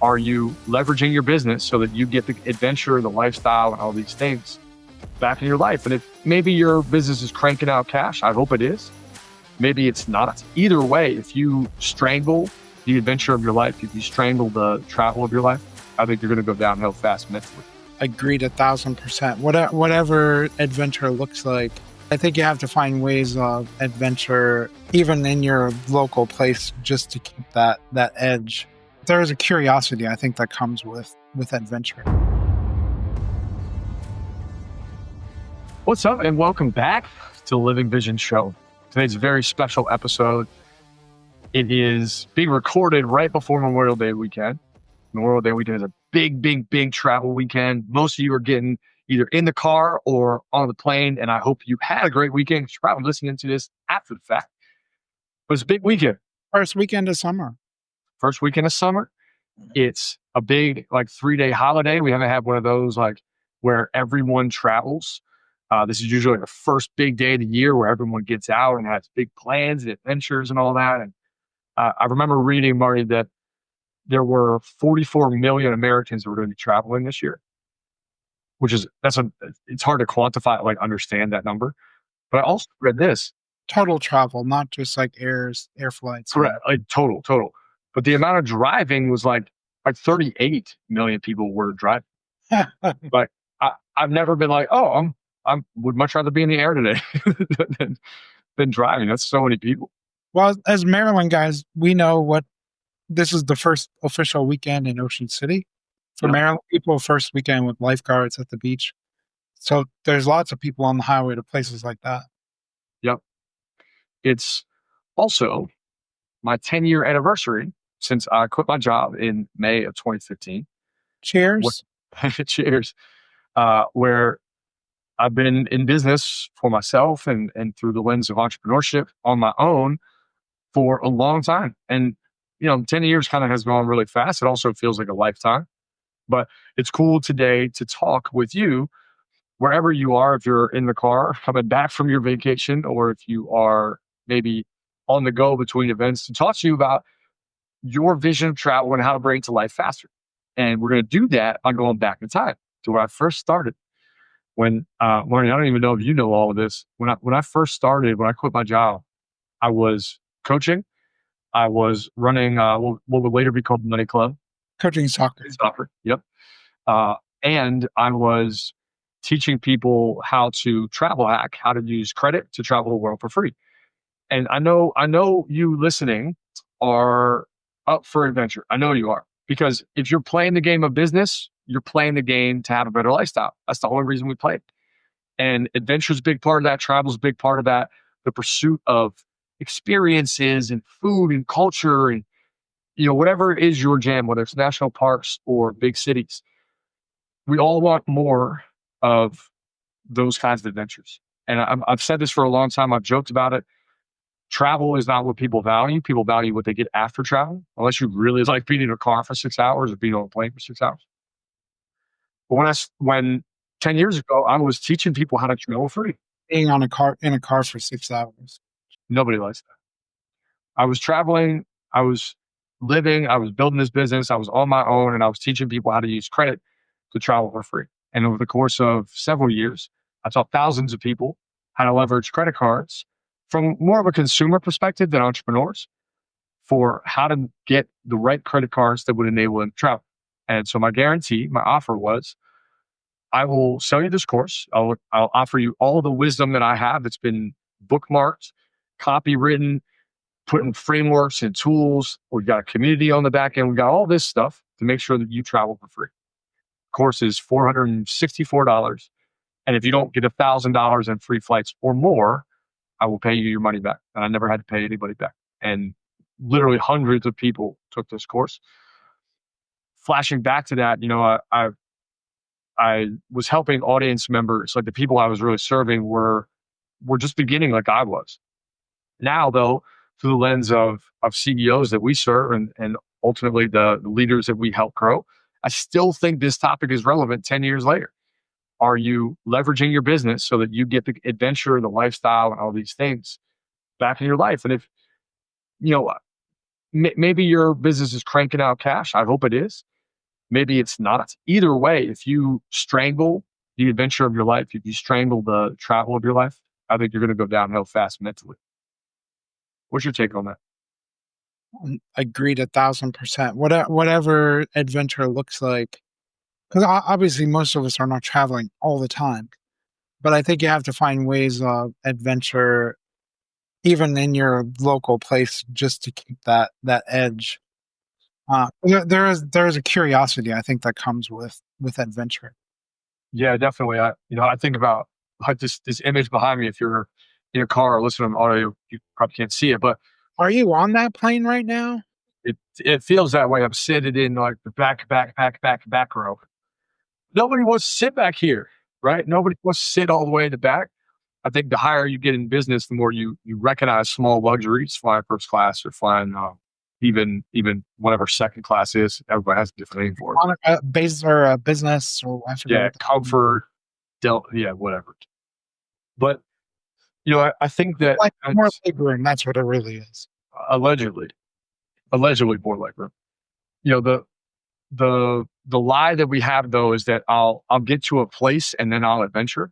Are you leveraging your business so that you get the adventure, the lifestyle, and all these things back in your life? And if maybe your business is cranking out cash, I hope it is. Maybe it's not. Either way, if you strangle the adventure of your life, if you strangle the travel of your life, I think you're going to go downhill fast mentally. Agreed 1,000%. Whatever adventure looks like, I think you have to find ways of adventure, even in your local place, just to keep that edge. There is a curiosity, I think, that comes with adventure. What's up, and welcome back to the Living Vision Show. Today's a very special episode. It is being recorded right before Memorial Day weekend. Memorial Day weekend is a big travel weekend. Most of you are getting either in the car or on the plane, and I hope you had a great weekend. You're probably listening to this after the fact. But it's a big weekend. First weekend of summer. First weekend of summer. It's a big 3-day holiday. We haven't had one of those where everyone travels. This is usually the first big day of the year where everyone gets out and has big plans and adventures and all that. And I remember reading, Marty, that there were 44 million Americans who were going to be traveling this year, which is, it's hard to quantify, understand that number. But I also read this. Total travel, not just air flights. Correct. Total. But the amount of driving was like 38 million people were driving. But I've never been I would much rather be in the air today than driving. That's so many people. Well, as Maryland guys, we know this is the first official weekend in Ocean City. For Maryland people, first weekend with lifeguards at the beach. So there's lots of people on the highway to places like that. Yep. It's also my 10-year anniversary since I quit my job in May of 2015. Cheers. Cheers. Where I've been in business for myself and through the lens of entrepreneurship on my own for a long time. And 10 years kind of has gone really fast. It also feels like a lifetime. But it's cool today to talk with you wherever you are, if you're in the car coming back from your vacation, or if you are maybe on the go between events, to talk to you about your vision of travel and how to bring it to life faster. And we're going to do that by going back in time to where I first started. When, Marty, I don't even know if you know all of this. When I first started, when I quit my job, I was coaching. I was running what would later be called the Money Club. Coaching soccer. Yep. And I was teaching people how to travel hack, how to use credit to travel the world for free. And I know you listening are up for adventure. I know you are. Because if you're playing the game of business, you're playing the game to have a better lifestyle. That's the only reason we play it. And adventure is a big part of that. Travel is a big part of that. The pursuit of experiences and food and culture and whatever is your jam, whether it's national parks or big cities. We all want more of those kinds of adventures. And I've said this for a long time. I've joked about it. Travel is not what people value. People value what they get after travel, unless you really like being in a car for 6 hours or being on a plane for 6 hours. But when 10 years ago, I was teaching people how to travel free. Being in a car for 6 hours. Nobody likes that. I was traveling. I was living. I was building this business. I was on my own, and I was teaching people how to use credit to travel for free. And over the course of several years, I taught thousands of people how to leverage credit cards from more of a consumer perspective than entrepreneurs, for how to get the right credit cards that would enable them to travel. And so my offer was, I will sell you this course. I'll offer you all the wisdom that I have that's been bookmarked, copywritten, put in frameworks and tools. We've got a community on the back end. We've got all this stuff to make sure that you travel for free. The course is $464. And if you don't get $1,000 in free flights or more, I will pay you your money back. And I never had to pay anybody back. And literally hundreds of people took this course. Flashing back to that, I was helping audience members, the people I was really serving were just beginning like I was. Now, though, through the lens of CEOs that we serve and ultimately the leaders that we help grow, I still think this topic is relevant 10 years later. Are you leveraging your business so that you get the adventure, the lifestyle, and all these things back in your life? And if, maybe your business is cranking out cash, I hope it is. maybe it's not. Either way, if you strangle the adventure of your life, if you strangle the travel of your life, I think you're going to go downhill fast mentally. What's your take on that? Agreed 1,000%. Whatever adventure looks like, because obviously most of us are not traveling all the time, but I think you have to find ways of adventure even in your local place just to keep that edge. There is a curiosity I think that comes with adventure. Yeah, definitely. I think about like this image behind me. If you're in a car or listening on audio, you probably can't see it, but Are you on that plane right now? it feels that way. I'm sitting in like the back row. Nobody wants to sit back here, right? Nobody wants to sit all the way in the back. I think the higher you get in business, the more you recognize small luxuries, flying first class or flying even whatever second class is. Everybody has a different name for it. On a base or a business, or I forget Yeah, what comfort, yeah, whatever. But I think that like more it's laboring, that's what it really is. allegedly, allegedly more like her. You know, the lie that we have though is that I'll get to a place and then I'll adventure.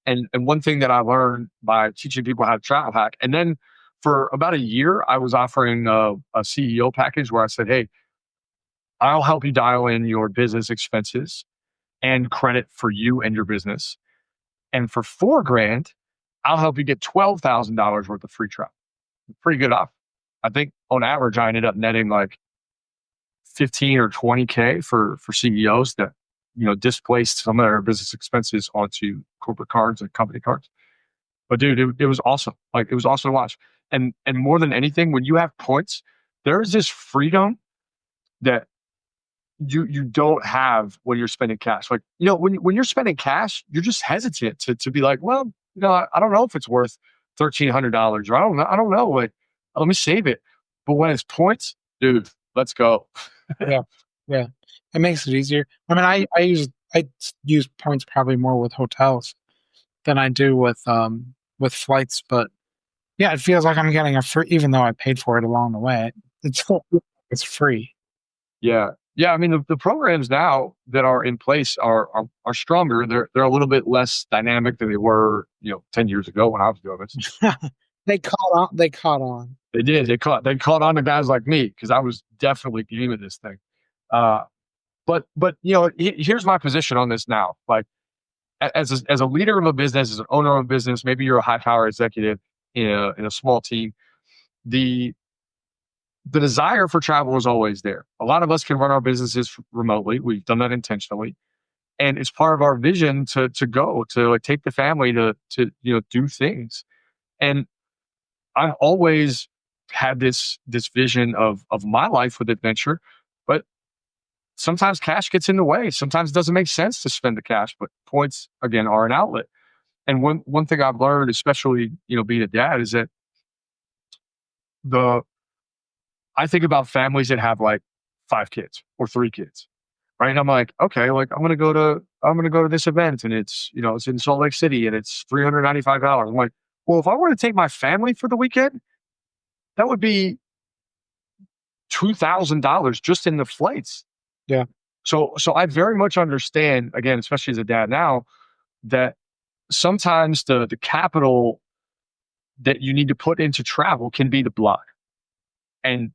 And one thing that I learned by teaching people how to travel hack, and then for about a year, I was offering a CEO package where I said, "Hey, I'll help you dial in your business expenses and credit for you and your business, and for 4 grand, I'll help you get $12,000 worth of free travel." Pretty good off. I think on average, I ended up netting like 15 or 20K for CEOs that displaced some of their business expenses onto corporate cards and company cards. But dude, it was awesome. Like it was awesome to watch. And more than anything, when you have points, there is this freedom that you don't have when you're spending cash. Like, when you're spending cash, you're just hesitant to be like, well, I don't know if it's worth $1,300, or I don't know. Like, let me save it. But when it's points, dude, let's go. Yeah, yeah, it makes it easier. I mean, I use points probably more with hotels than I do with flights, but yeah, it feels like I'm getting a free, even though I paid for it along the way. It's still it's free. Yeah. Yeah, I mean, the programs now that are in place are stronger. They're a little bit less dynamic than they were, 10 years ago when I was doing this. They caught on. They caught on. They did. They caught on to guys like me because I was definitely gaming this thing. Uh, but here's my position on this now. Like as a leader of a business, as an owner of a business, maybe you're a high power executive in a small team. The the desire for travel is always there. A lot of us can run our businesses remotely. We've done that intentionally, and it's part of our vision to go to like take the family to do things. And I've always had this vision of my life with adventure, but sometimes cash gets in the way. Sometimes it doesn't make sense to spend the cash, but points again are an outlet. And one thing I've learned, especially being a dad, is that the I think about families that have like 5 kids or 3 kids, right? And I'm like, okay, like I'm gonna go to this event and it's in Salt Lake City and it's $395. I'm like, well, if I were to take my family for the weekend, that would be $2,000 just in the flights. Yeah. So I very much understand, again, especially as a dad now, that sometimes the capital that you need to put into travel can be the block. And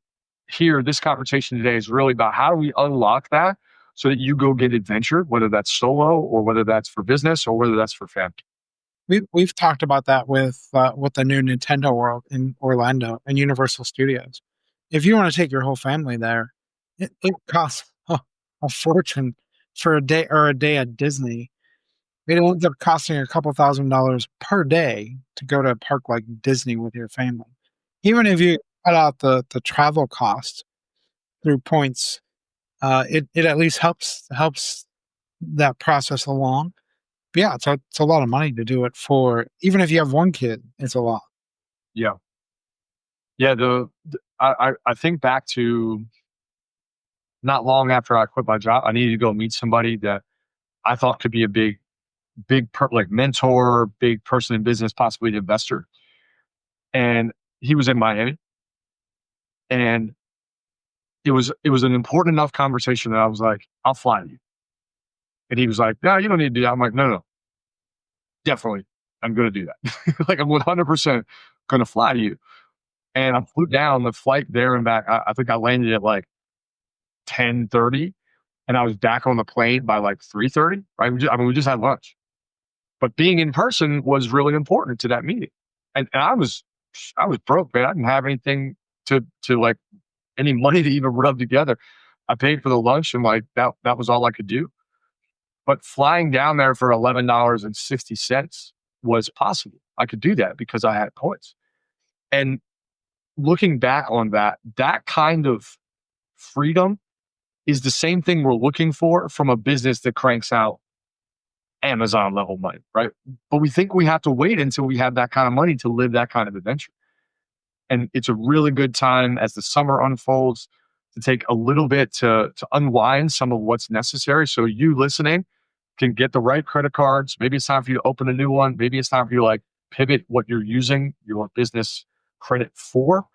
here, this conversation today is really about how do we unlock that so that you go get adventure, whether that's solo or whether that's for business or whether that's for family. We've talked about that with the new Nintendo World in Orlando and Universal Studios. If you want to take your whole family there, it costs a fortune for a day or a day at Disney. It ends up costing a couple $1,000s per day to go to a park like Disney with your family. Even if you cut out the travel cost through points, it at least helps that process along. But yeah, it's a lot of money to do it for. Even if you have one kid, it's a lot. Yeah. Yeah. I think back to not long after I quit my job, I needed to go meet somebody that I thought could be a like mentor, big person in business, possibly an investor. And he was in Miami. And it was an important enough conversation that I was like, I'll fly you. And he was like, no, you don't need to do that. I'm like, no, no, definitely. I'm going to do that. Like I'm 100% going to fly you. And I flew down the flight there and back. I think I landed at like 10:30 and I was back on the plane by like 3:30. Right. We just had lunch, but being in person was really important to that meeting. And I was broke, man. I didn't have anything to like any money to even rub together. I paid for the lunch and like that was all I could do. But flying down there for $11.60 was possible. I could do that because I had points. And looking back on that, that kind of freedom is the same thing we're looking for from a business that cranks out Amazon level money, right? But we think we have to wait until we have that kind of money to live that kind of adventure. And it's a really good time as the summer unfolds to take a little bit to unwind some of what's necessary. So you listening can get the right credit cards. Maybe it's time for you to open a new one. Maybe it's time for you to like pivot what you're using your business credit for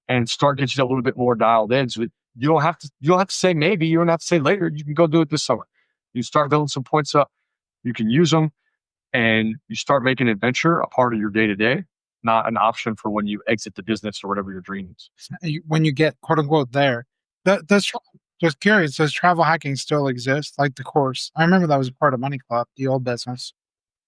and start getting a little bit more dialed in. So you don't have to say maybe, you don't have to say later. You can go do it this summer. You start building some points up, you can use them, and you start making adventure a part of your day to day, not an option for when you exit the business or whatever your dream is. When you get quote unquote there. That, that's just curious. Does travel hacking still exist? Like the course, I remember that was a part of Money Club, the old business.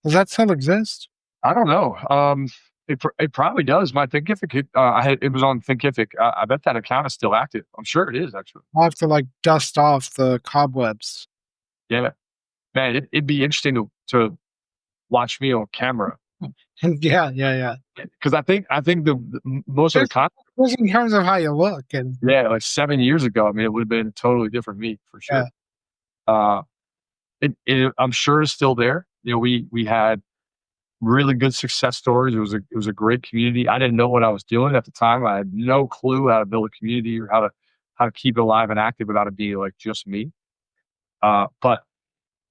Does that still exist? I don't know. It probably does. My Thinkific, it was on Thinkific. I bet that account is still active. I'm sure it is actually. I'll have to like dust off the cobwebs. Yeah, man, it'd be interesting to watch me on camera And yeah, yeah, yeah. because I think most of the Just, content, just in terms of how you look and yeah, like 7 years ago, I mean, it would have been a totally different me for yeah, sure. Uh, I'm sure it's still there. We had really good success stories. It was a great community. I didn't know what I was doing at the time. I had no clue how to build a community or how to keep it alive and active without it being like just me. But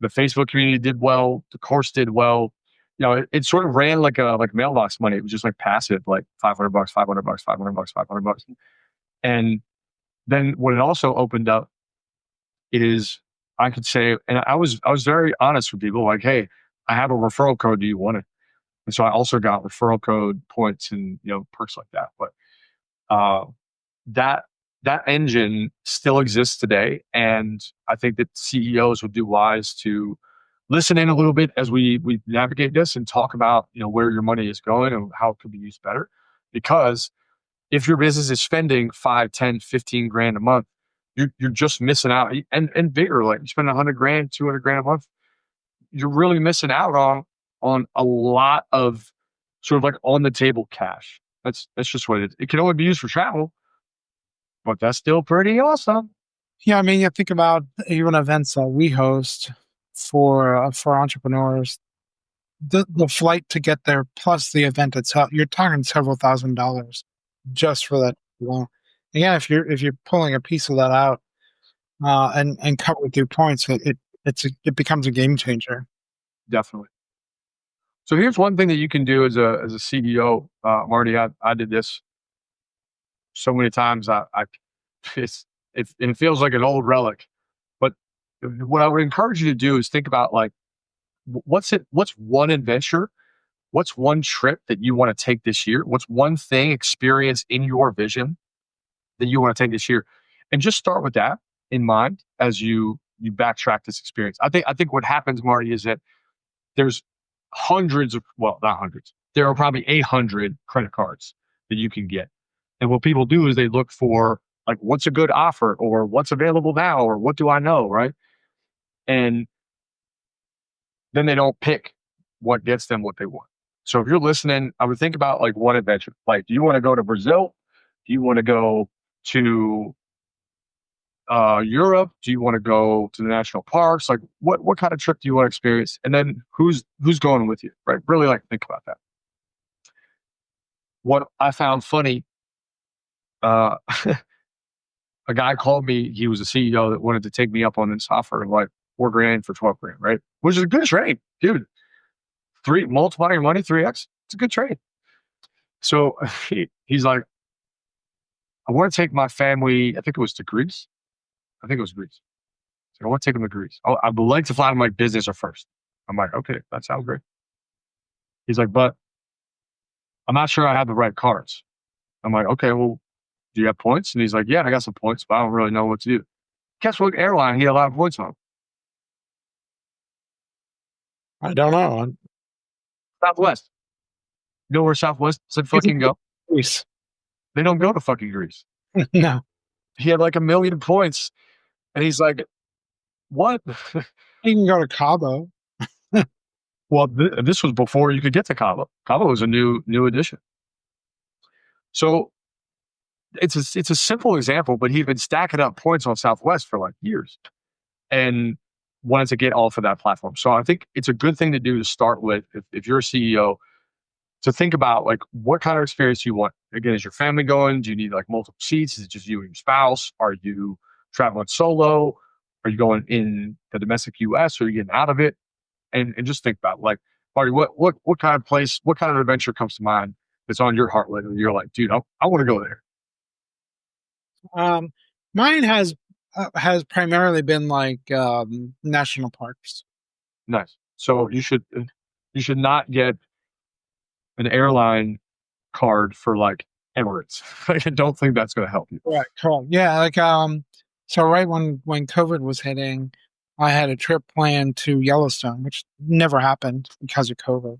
the Facebook community did well. The course did well. It sort of ran like mailbox money. It was just like passive, like $500, $500, $500, $500. And then what it also opened up is I could say, and I was very honest with people, like, hey, I have a referral code. Do you want it? And so I also got referral code points and perks like that. But uh, that that engine still exists today, and I think that CEOs would do wise to listen in a little bit as we navigate this and talk about where your money is going and how it could be used better. Because if your business is spending 5, 10, 15 grand a month, you're just missing out. And bigger, like you spend 100 grand, 200 grand a month, you're really missing out on a lot of sort of like on the table cash. That's just what it is. It can only be used for travel, but that's still pretty awesome. yeah. I mean, you think about even events that we host for entrepreneurs. The flight to get there plus the event itself, you're talking several $1,000s just for that alone. And yeah, if you're pulling a piece of that out and cover through points, it becomes a game changer. Definitely. So here's one thing that you can do as a CEO, Marty. I did this so many times. It's, it feels like an old relic. But what I would encourage you to do is think about like what's one adventure, what's one trip that you want to take this year, what's one thing experience in your vision that you want to take this year, and just start with that in mind as you backtrack this experience. I think what happens, Marty, is that there's hundreds of, well, not hundreds, there are probably 800 credit cards that you can get. And what people do is they look for like what's a good offer or what's available now or what do I know, right? And then they don't pick what gets them what they want. So if you're listening, I would think about like one adventure. Like, do you want to go to Brazil? Do you want to go to Europe? Do you want to go to the national parks? Like, what kind of trip do you want to experience? And then who's going with you, right? Really like think about that. What I found funny, uh, a guy called me. He was a CEO that wanted to take me up on this offer of like 4 grand for 12 grand, right? Which is a good trade, dude. Three multiply your money 3x. It's a good trade. So he's like, I want to take my family. I think it was to Greece. I think it was Greece. So I want to take them to Greece. Oh, I would like to fly them like business or first. I'm like, okay, that sounds great. He's like, but I'm not sure I have the right cards. I'm like, okay, well, do you have points? And he's like, yeah, I got some points, but I don't really know what to do. Guess what airline he had a lot of points on? I don't know. Southwest. You know where Southwest said fucking go? Greece. They don't go to fucking Greece. No, He had like 1,000,000 points. And he's like, what? you can go to Cabo. Well, this was before you could get to Cabo. Cabo was a new addition. So it's a simple example, but he'd been stacking up points on Southwest for like years and wanted to get off of that platform. So I think it's a good thing to do to start with if you're a CEO to think about like what kind of experience you want. Again, is your family going? Do you need like multiple seats? Is it just you and your spouse? Are you traveling solo? Are you going in the domestic US? Or are you getting out of it? And just think about like, Marty, what kind of place, what kind of adventure comes to mind that's on your heart lately? You're like, dude, I want to go there. Um, Mine has primarily been like national parks. Nice. So you should not get an airline card for like Emirates. I don't think that's going to help you. Right, cool. Yeah, like so right when COVID was hitting, I had a trip planned to Yellowstone, which never happened because of COVID.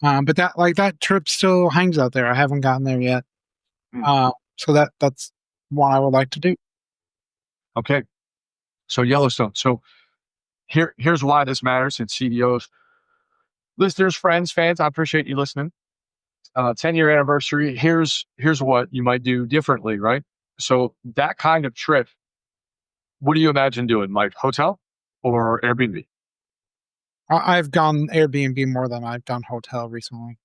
But that trip still hangs out there. I haven't gotten there yet. Mm. So that's one I would like to do. Okay. So Yellowstone. So here's why this matters. And CEOs, listeners, friends, fans, I appreciate you listening. 10-year anniversary. Here's what you might do differently, right? So that kind of trip, what do you imagine doing? Like hotel or Airbnb? I've gone Airbnb more than I've done hotel recently.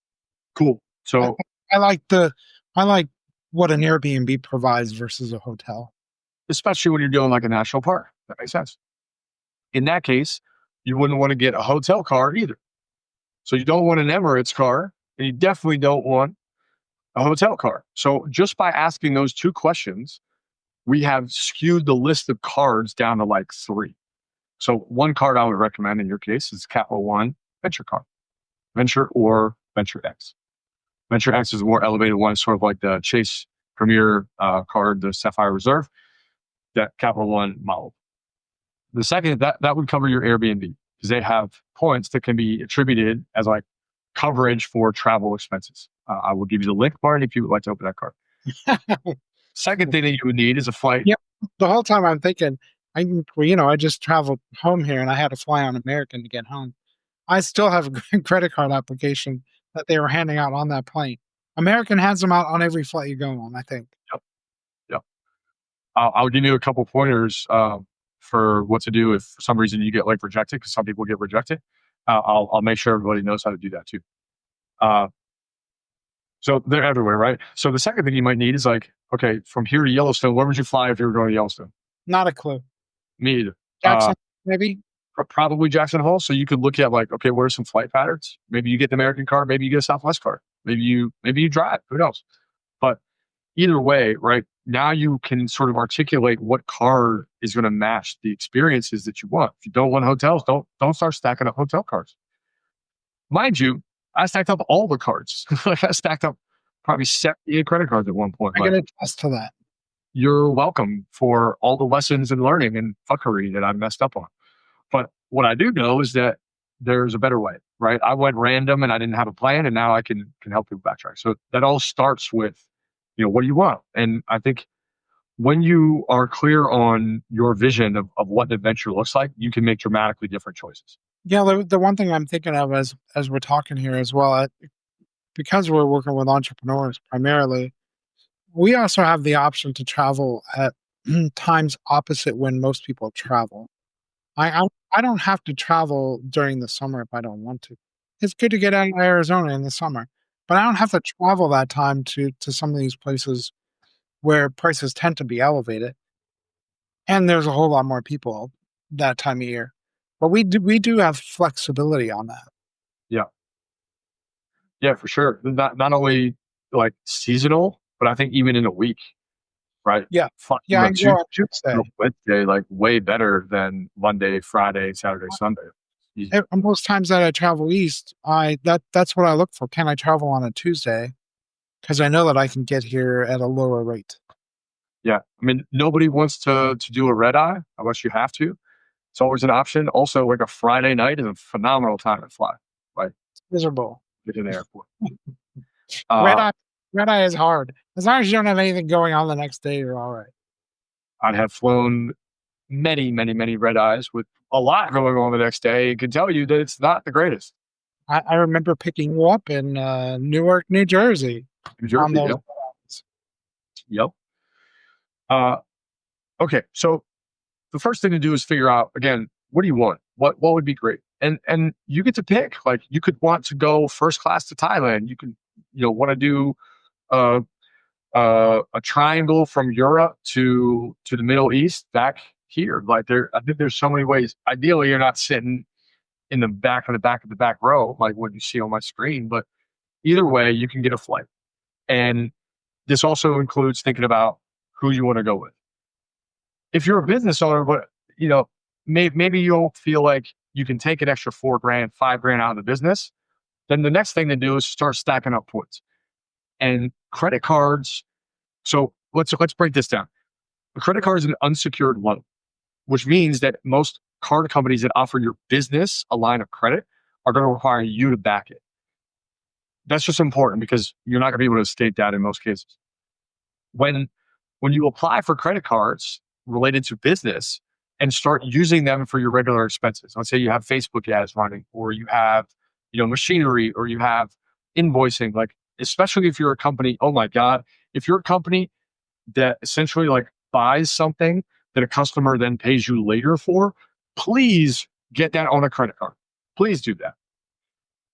Cool. I, So I like I like what an Airbnb provides versus a hotel. especially when you're doing like a national park, that makes sense. In that case, you wouldn't want to get a hotel car either. So you don't want an Emirates car, and you definitely don't want a hotel car. So just by asking those two questions, we have skewed the list of cards down to like three. So one card I would recommend in your case is Capital One Venture card, Venture or Venture X. Venture X is a more elevated one, sort of like the Chase Premier card, the Sapphire Reserve, that Capital One model. The second, that would cover your Airbnb because they have points that can be attributed as like coverage for travel expenses. I will give you the link, Martin, if you would like to open that card. Second thing that you would need is a flight. Yep. The whole time I'm thinking, I just traveled home here and I had to fly on American to get home. I still have a credit card application that they were handing out on that plane. American hands them out on every flight you go on, I think. Yep. Yep. I'll give you a couple pointers for what to do if for some reason you get like rejected, because some people get rejected. I'll make sure everybody knows how to do that too. Uh, so they're everywhere, right? So the second thing you might need is like, okay, from here to Yellowstone, where would you fly if you were going to Yellowstone? Not a clue. Me either. Jackson, maybe? Probably Jackson Hole. So you could look at like, okay, what are some flight patterns? Maybe you get the American car, maybe you get a Southwest car, maybe you drive. Who knows? But either way, right now you can sort of articulate what car is going to match the experiences that you want. If you don't want hotels, don't start stacking up hotel cards. Mind you, I stacked up all the cards. Like I stacked up probably 78 credit cards at one point. I Like, can attest to that. you're welcome for all the lessons and learning and fuckery that I messed up on. But what I do know is that there's a better way, right? I went random and I didn't have a plan, and now I can help people backtrack. So that all starts with, what do you want? And I think when you are clear on your vision of what an adventure looks like, you can make dramatically different choices. Yeah, the one thing I'm thinking of as we're talking here as well, because we're working with entrepreneurs primarily, we also have the option to travel at times opposite when most people travel. I don't have to travel during the summer if I don't want to. It's good to get out of Arizona in the summer, but I don't have to travel that time to some of these places where prices tend to be elevated, and there's a whole lot more people that time of year. But we do have flexibility on that. Yeah. Yeah, for sure. Not only like seasonal, but I think even in a week. right? Yeah. Flying Yeah, on I a can go on Tuesday, Tuesday. Wednesday, like way better than Monday, Friday, Saturday, Sunday. Easy. Most times that I travel east, that's what I look for. Can I travel on a Tuesday? Because I know that I can get here at a lower rate. Yeah. I mean, nobody wants to do a red eye unless you have to. It's always an option. Also, like a Friday night is a phenomenal time to fly. Like It's miserable. get to the airport. Red Uh, eye red eye is hard. As long as you don't have anything going on the next day, you're all right. I have flown many, many, many red eyes with a lot going on the next day. I can tell you that it's not the greatest. I remember picking you up in Newark, New Jersey New on Jersey, those yep, yep. Uh, okay, so the first thing to do is figure out again, what do you want? What would be great? And you get to pick. Like you could want to go first class to Thailand. You could, want to do uh, a triangle from Europe to the Middle East back here. Like I think there's so many ways. Ideally, you're not sitting in the back of the back of the back row, like what you see on my screen. But either way, you can get a flight. And this also includes thinking about who you want to go with. If you're a business owner, but maybe you don't feel like you can take an extra 4 grand, 5 grand out of the business, then the next thing to do is start stacking up points and credit cards. So let's break this down. A credit card is an unsecured loan, which means that most card companies that offer your business a line of credit are going to require you to back it. That's just important because you're not going to be able to estate that in most cases. When when you apply for credit cards related to business and start using them for your regular expenses, let's say you have Facebook ads running, or you have machinery, or you have invoicing, like especially if you're a company. Oh my God, if you're a company that essentially like buys something that a customer then pays you later for, please get that on a credit card. Please do that.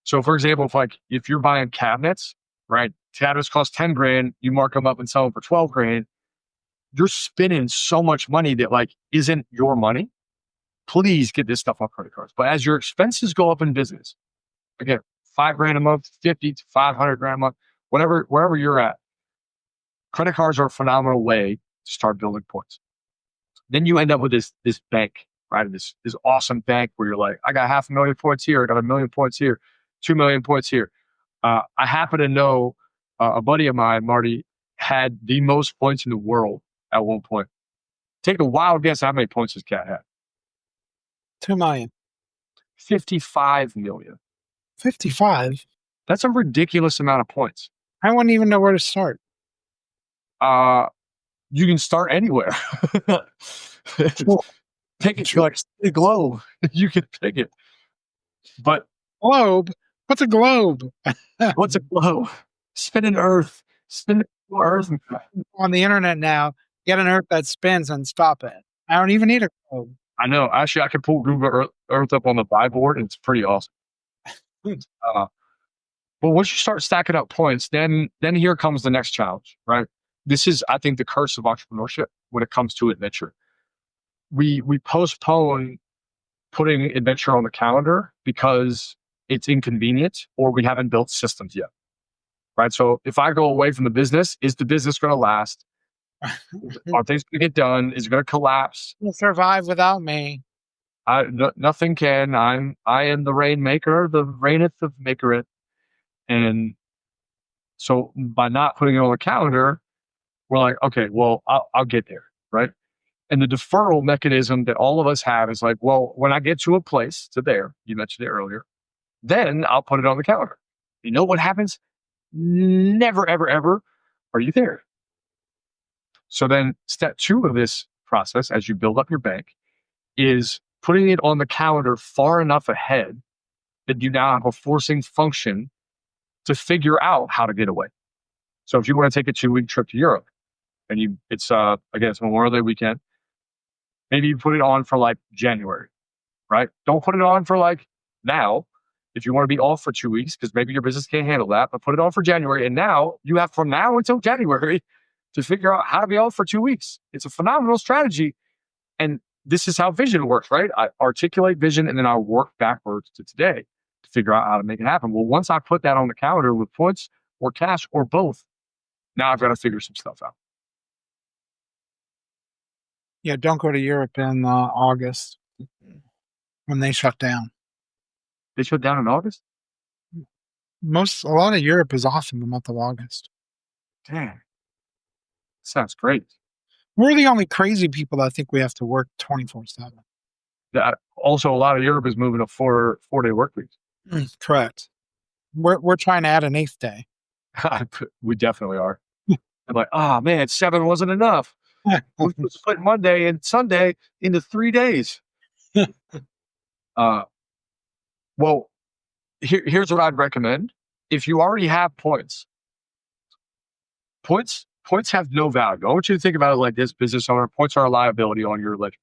So, for example, if you're buying cabinets, right? Cabinets cost 10 grand. You mark them up and sell them for 12 grand. You're spending so much money that like isn't your money. Please get this stuff on credit cards. But as your expenses go up in business, again, 5 grand a month, 50 to 500 grand a month, whatever, wherever you're at, credit cards are a phenomenal way to start building points. Then you end up with this bank, right? This awesome bank where you're like, I got 500,000 points here, I got 1,000,000 points here, 2,000,000 points here. I happen to know a buddy of mine, Marty, had the most points in the world at one point. Take a wild guess how many points this cat had. 2 million. 55 million. 55. That's a ridiculous amount of points. I wouldn't even know where to start. Uh, you can start anywhere. Sure. Pick it. Sure. You're like the globe. You can pick it. But Globe? What's a globe? what's a globe? Spin an Earth. Spin the Earth. On the internet now, get an Earth that spins and stop it. I don't even need a globe. I know. Actually, I can pull Google Earth up on the buy board, and it's pretty awesome. Uh, but once you start stacking up points, then here comes the next challenge, right? This is, I think, the curse of entrepreneurship when it comes to adventure. We postpone putting adventure on the calendar because it's inconvenient or we haven't built systems yet, right? So if I go away from the business, is the business going to last? Are things going to get done? Is it going to collapse? You'll survive without me. Nothing can. I am the rainmaker, the reigneth of maker it. And so by not putting it on the calendar, we're like, okay, well, I'll get there, right? And the deferral mechanism that all of us have is like, well, when I get to a place to there, you mentioned it earlier, then I'll put it on the calendar. You know what happens? Never, ever, ever are you there. So then step 2 of this process, as you build up your bank, is putting it on the calendar far enough ahead that you now have a forcing function to figure out how to get away. So if you want to take a 2-week trip to Europe and it's again, it's Memorial Day weekend, maybe you put it on for like January, right? Don't put it on for like now if you want to be off for 2 weeks because maybe your business can't handle that, but put it on for January. And now you have from now until January to figure out how to be off for 2 weeks. It's a phenomenal strategy. And this is how vision works, right? I articulate vision and then I work backwards to today to figure out how to make it happen. Well, once I put that on the calendar with points or cash or both, now I've got to figure some stuff out. Yeah, don't go to Europe in August when they shut down. They shut down in August? A lot of Europe is off in the month of August. Damn, sounds great. We're the only crazy people that think we have to work 24/7. Also, a lot of Europe is moving to four-day work weeks. Correct. We're trying to add an eighth day. We definitely are. I'm like, oh man, 7 wasn't enough. We split Monday and Sunday into 3 days. Uh, well, here's what I'd recommend. If you already have points have no value. I want you to think about it like this, business owner. Points are a liability on your ledger.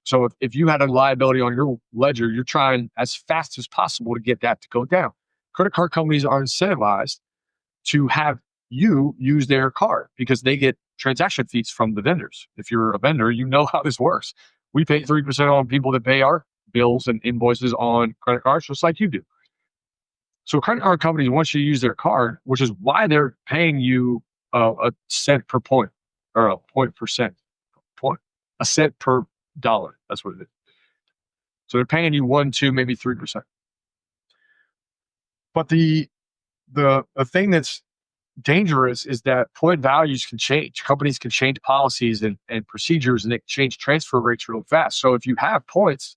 So if you had a liability on your ledger, you're trying as fast as possible to get that to go down. Credit card companies are incentivized to have you use their card because they get transaction fees from the vendors. If you're a vendor, you know how this works. We pay 3% on people that pay our bills and invoices on credit cards, just like you do. So credit card companies want you to use their card, which is why they're paying you a cent per point or a point, a cent per dollar. That's what it is. So they're paying you 1, 2, maybe 3%. But the thing that's dangerous is that point values can change. Companies can change policies and procedures, and they can change transfer rates real fast. So if you have points,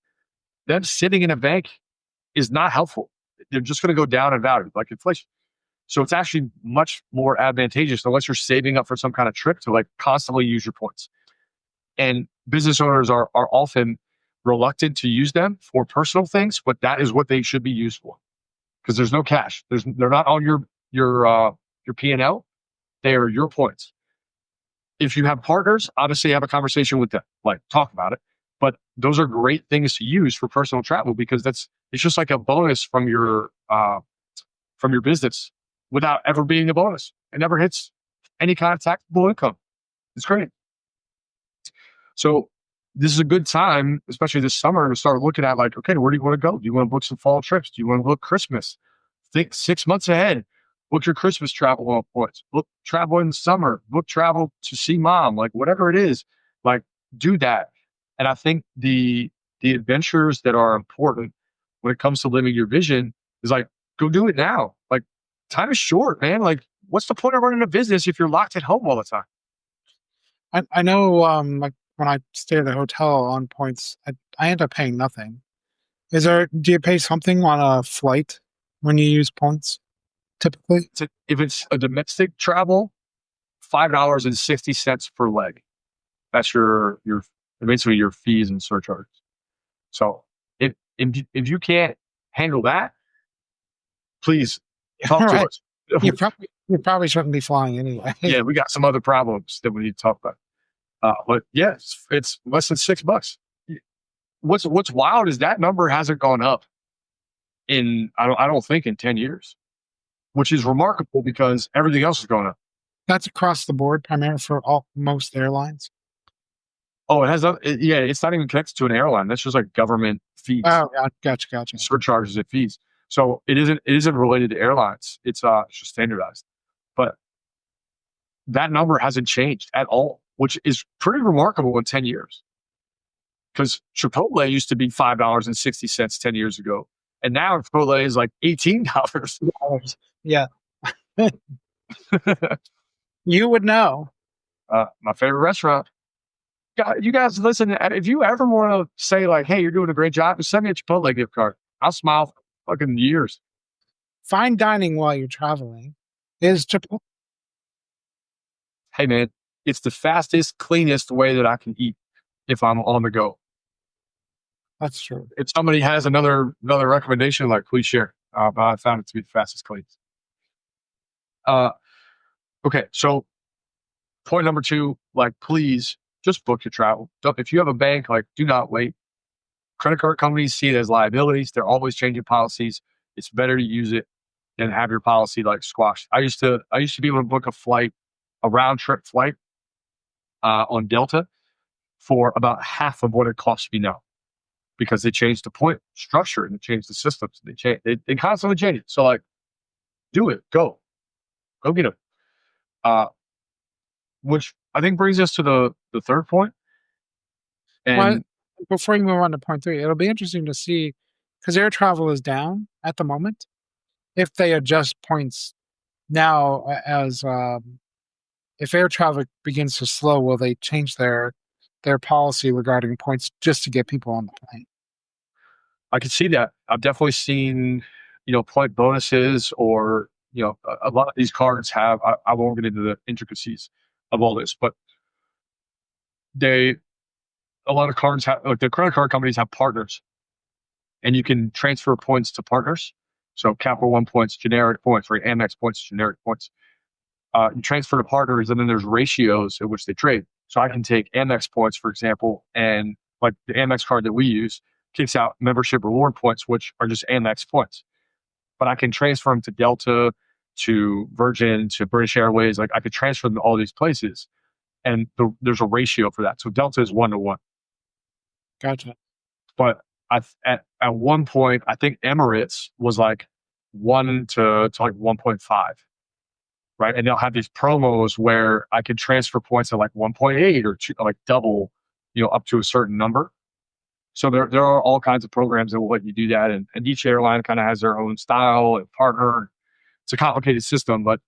them sitting in a bank is not helpful. They're just going to go down in value like inflation. So it's actually much more advantageous unless you're saving up for some kind of trip to like constantly use your points. And business owners are often reluctant to use them for personal things, but that is what they should be used for because there's no cash. They're not on your P&L. They are your points. If you have partners, obviously have a conversation with them, like talk about it. But those are great things to use for personal travel because it's just like a bonus from your business without ever being a bonus. It never hits any kind of taxable income. It's great. So this is a good time, especially this summer, to start looking at like, okay, where do you want to go? Do you want to book some fall trips? Do you want to book Christmas? Think 6 months ahead. Book your Christmas travel on points. Book travel in the summer. Book travel to see mom. Like whatever it is, like do that. And I think the adventures that are important when it comes to living your vision is like go do it now. Like time is short, man. Like what's the point of running a business if you're locked at home all the time? I know, like when I stay at the hotel on points, I end up paying nothing. Do you pay something on a flight when you use points typically? If it's a domestic travel, $5.60 per leg. That's your basically your fees and surcharges. So if you can't handle that, please talk to Right. us. You probably shouldn't be flying anyway. Yeah, we got some other problems that we need to talk about. But yes, it's less than $6. What's wild is that number hasn't gone up in I don't think in 10 years, which is remarkable because everything else is going up. That's across the board, primarily for most airlines. Oh, it has yeah, it's not even connected to an airline. That's just like government fees, Oh, gotcha. surcharges and fees. So it isn't related to airlines. It's just standardized. But that number hasn't changed at all, which is pretty remarkable in 10 years. Because Chipotle used to be $5.60 10 years ago. And now Chipotle is like $18. Yeah, you would know. My favorite restaurant. You guys listen, if you ever want to say like, hey, you're doing a great job, just send me a Chipotle gift card. I'll smile for fucking years. Fine dining while you're traveling is Chipotle. Hey man, it's the fastest, cleanest way that I can eat if I'm on the go. That's true. If somebody has another recommendation, like please share. But I found it to be the fastest, cleanest. Uh, okay, so point number 2, like please just book your travel. If you have a bank, like do not wait. Credit card companies see it as liabilities. They're always changing policies. It's better to use it than have your policy like squashed. I used to be able to book a round trip flight on Delta for about half of what it costs me now because they changed the point structure and they changed the systems. They constantly change it. So like, do it. Go get them. Uh, which I think brings us to the third point. Well, And before you move on to point three, it'll be interesting to see because air travel is down at the moment. If they adjust points now, as if air traffic begins to slow, will they change their policy regarding points just to get people on the plane? I can see that. I've definitely seen, point bonuses or, a lot of these cards have, I won't get into the intricacies of all this, but they, a lot of cards have, like the credit card companies have partners and you can transfer points to partners. So Capital One points, generic points, right? Amex points, generic points. You transfer to partners and then there's ratios in which they trade. So I can take Amex points, for example, and like the Amex card that we use kicks out membership reward points, which are just Amex points. But I can transfer them to Delta, to Virgin, to British Airways. Like I could transfer them to all these places, and there's a ratio for that. So Delta is 1 to 1. Gotcha. But at one point, I think Emirates was like 1 to like 1.5, right? And they'll have these promos where I could transfer points at like 1.8 or two, like double, up to a certain number. So there are all kinds of programs that will let you do that, and each airline kind of has their own style and partner. It's a complicated system, but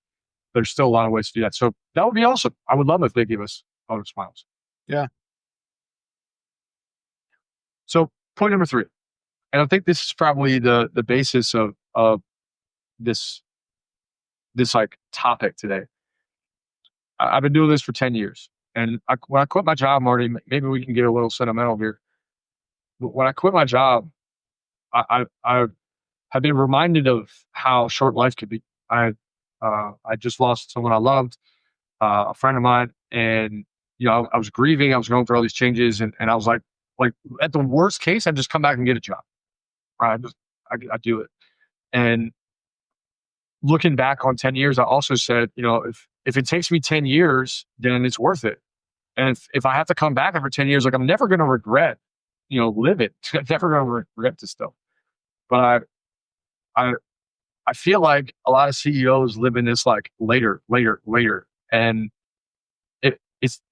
there's still a lot of ways to do that. So that would be awesome. I would love if they give us bonus miles. Yeah. So point number three, and I think this is probably the basis of this like topic today. I've been doing this for 10 years, and when I quit my job, Marty, maybe we can get a little sentimental here. But when I quit my job, I have been reminded of how short life could be. I just lost someone I loved, a friend of mine, and I was grieving. I was going through all these changes, and I was like at the worst case, I just come back and get a job. Right? I do it. And looking back on 10 years, I also said, if it takes me 10 years, then it's worth it. And if I have to come back after 10 years, like I'm never going to regret, living. I'm never going to regret this stuff. But I I feel like a lot of CEOs live in this like later, later, later, and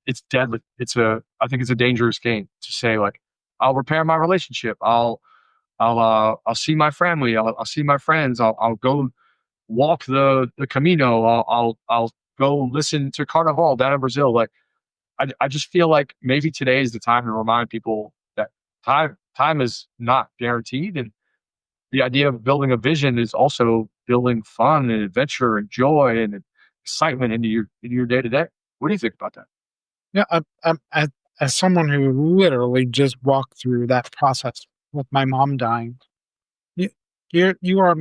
it's deadly. I think it's a dangerous game to say like I'll repair my relationship. I'll see my family. I'll see my friends. I'll go walk the Camino. I'll go listen to Carnival down in Brazil. Like I just feel like maybe today is the time to remind people that time is not guaranteed, and the idea of building a vision is also building fun and adventure and joy and excitement into your day to day. What do you think about that? Yeah. As someone who literally just walked through that process with my mom dying, you you are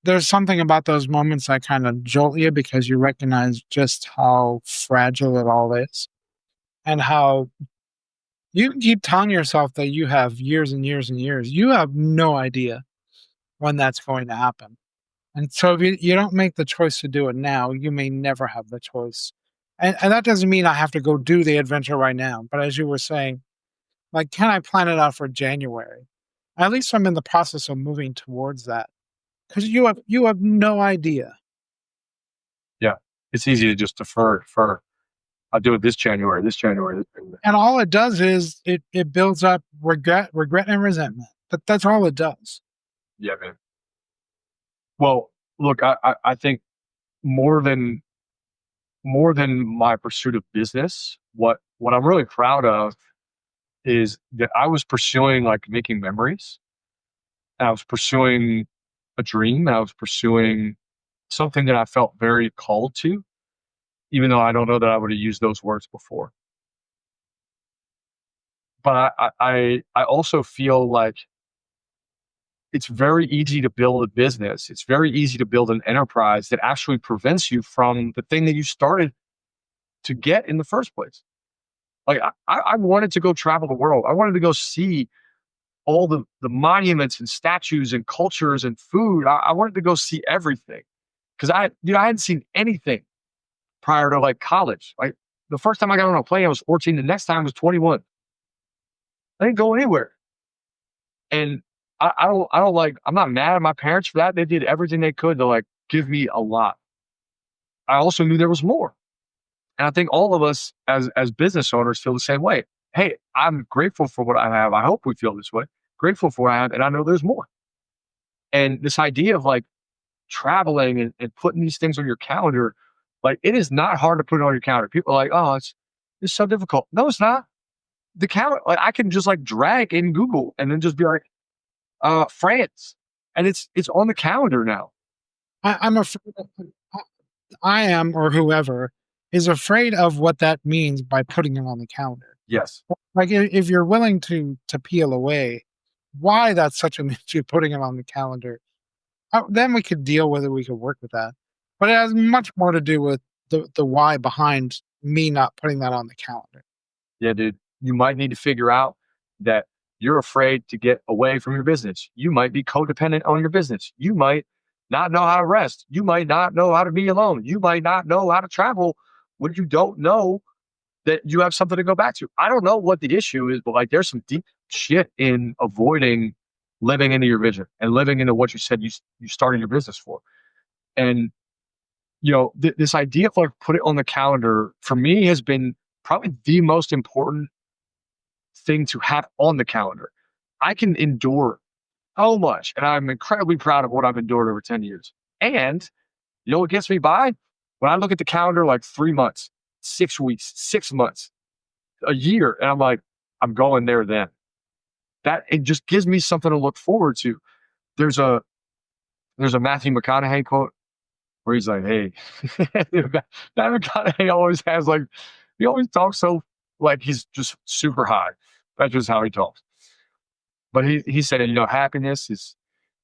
there's something about those moments that kind of jolt you because you recognize just how fragile it all is and how you keep telling yourself that you have years and years and years. You have no idea when that's going to happen. And so if you don't make the choice to do it now, you may never have the choice. And that doesn't mean I have to go do the adventure right now. But as you were saying, like, can I plan it out for January? At least I'm in the process of moving towards that. Because you have no idea. Yeah, it's easy to just defer. I'll do it this January, this January. This January. And all it does is it builds up regret and resentment. But that's all it does. Yeah, man. Well, look, I think more than my pursuit of business, what I'm really proud of is that I was pursuing like making memories. And I was pursuing a dream. And I was pursuing something that I felt very called to, even though I don't know that I would have used those words before. But I also feel like it's very easy to build a business. It's very easy to build an enterprise that actually prevents you from the thing that you started to get in the first place. Like I wanted to go travel the world. I wanted to go see all the monuments and statues and cultures and food. I wanted to go see everything because I hadn't seen anything prior to like college. Like the first time I got on a plane, I was 14. The next time I was 21. I didn't go anywhere. And I don't like, I'm not mad at my parents for that. They did everything they could to like give me a lot. I also knew there was more. And I think all of us as business owners feel the same way. hey, I'm grateful for what I have. I hope we feel this way. Grateful for what I have, and I know there's more. And this idea of like traveling and putting these things on your calendar, like it is not hard to put it on your calendar. People are like, oh, it's so difficult. No, it's not. The calendar, like I can just like drag in Google and then just be like, France, and it's on the calendar now. I'm afraid I am, or whoever is afraid of what that means by putting it on the calendar. Yes. Like if you're willing to peel away why that's such an issue putting it on the calendar, then we could deal with it. We could work with that. But it has much more to do with the why behind me not putting that on the calendar. Yeah, dude. You might need to figure out that you're afraid to get away from your business. You might be codependent on your business. You might not know how to rest. You might not know how to be alone. You might not know how to travel when you don't know that you have something to go back to. I don't know what the issue is, but like there's some deep shit in avoiding living into your vision and living into what you said you started your business for. And this idea of like put it on the calendar for me has been probably the most important thing to have on the calendar. I can endure so much, and I'm incredibly proud of what I've endured over 10 years. And you know what gets me by? When I look at the calendar like 3 months, 6 weeks, 6 months, a year, and I'm like, I'm going there then. That it just gives me something to look forward to. There's a Matthew McConaughey quote where he's like, "Hey," Matt McConaughey always has like he always talks so like he's just super high. That's just how he talks. But he said, happiness is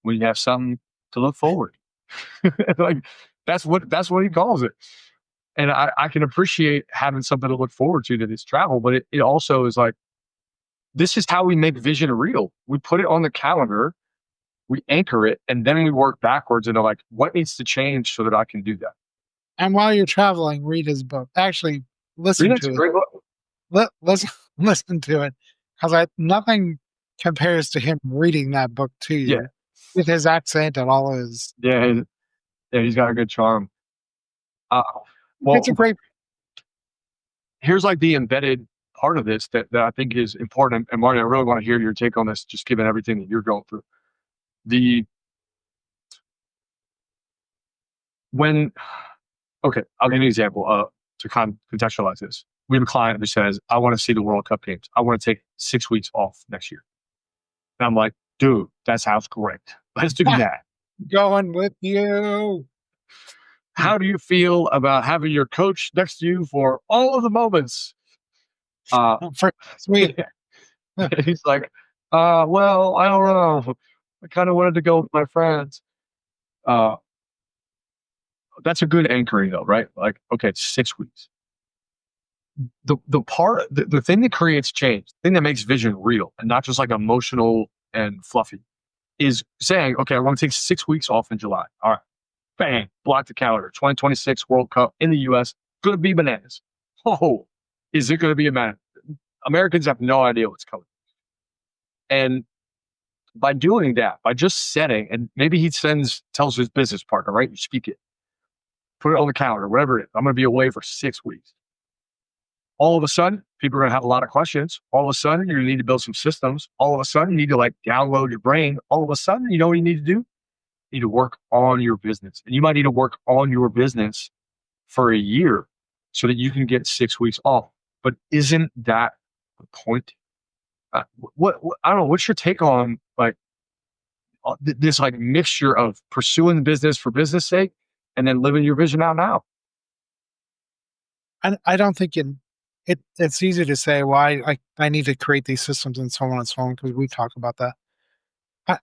when you have something to look forward. Like that's what he calls it. And I can appreciate having something to look forward to this travel, but it also is like this is how we make vision real. We put it on the calendar, we anchor it, and then we work backwards into like what needs to change so that I can do that. And while you're traveling, read his book. Actually, listen It's a to it. great book. Let's listen to it because I nothing compares to him reading that book to Yeah. you with his accent and all his. Yeah. Yeah. He's got a good charm. Uh, well, It's a great. here's like the embedded part of this that I think is important. And Marty, I really want to hear your take on this, just given everything that you're going through. The when Okay, I'll give you an example to contextualize this. We have a client who says, I want to see the World Cup games. I want to take 6 weeks off next year. And I'm like, dude, that sounds great. Let's do that. Going with you. How do you feel about having your coach next to you for all of the moments? For sweet. He's like, well, I don't know. I kind of wanted to go with my friends. Uh, that's a good anchoring though, right? Like, okay, it's 6 weeks. The thing that creates change, the thing that makes vision real and not just like emotional and fluffy is saying, okay, I want to take 6 weeks off in July. All right, bang, block the calendar. 2026 World Cup in the US, gonna be bananas. Oh, is it gonna be a man? Americans have no idea what's coming. And by doing that, by just setting, and maybe he tells his business partner, right? You speak it, put it on the calendar, whatever it is. I'm gonna be away for 6 weeks. All of a sudden, people are going to have a lot of questions. All of a sudden, you're going to need to build some systems. All of a sudden, you need to like download your brain. All of a sudden, you know what you need to do? You need to work on your business. And you might need to work on your business for a year so that you can get 6 weeks off. But isn't that the point? What I don't know. What's your take on like this like mixture of pursuing the business for business sake and then living your vision out now? I don't think it's easy to say why I need to create these systems and so on and so on because we talk about that.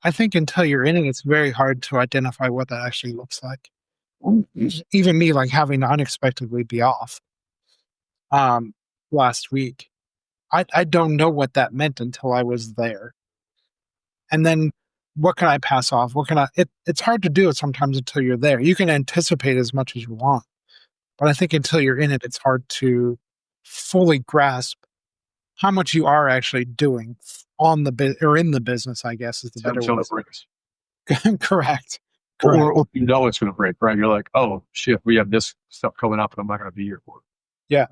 I think until you're in it, it's very hard to identify what that actually looks like. Even me, like having to unexpectedly be off last week, I don't know what that meant until I was there. And then what can I pass off? What can it's hard to do it sometimes until you're there. You can anticipate as much as you want, but I think until you're in it, it's hard to fully grasp how much you are actually doing on the or in the business, I guess is the better Until way. it breaks. Correct. Or you know it's going to break, right? You're like, oh shit, we have this stuff coming up, and I'm not going to be here for it. Yeah.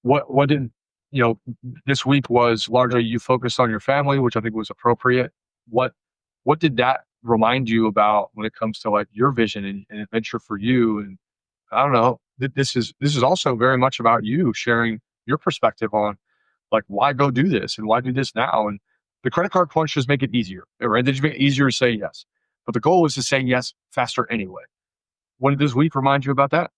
what did you know? This week was largely you focused on your family, which I think was appropriate. What what did that remind you about when it comes to like your vision and adventure for you? And I don't know. This is also very much about you sharing your perspective on like why go do this and why do this now. And the credit card points just make it easier, right? They just make it easier to say yes. But the goal is to say yes faster anyway. What did this week remind you about that?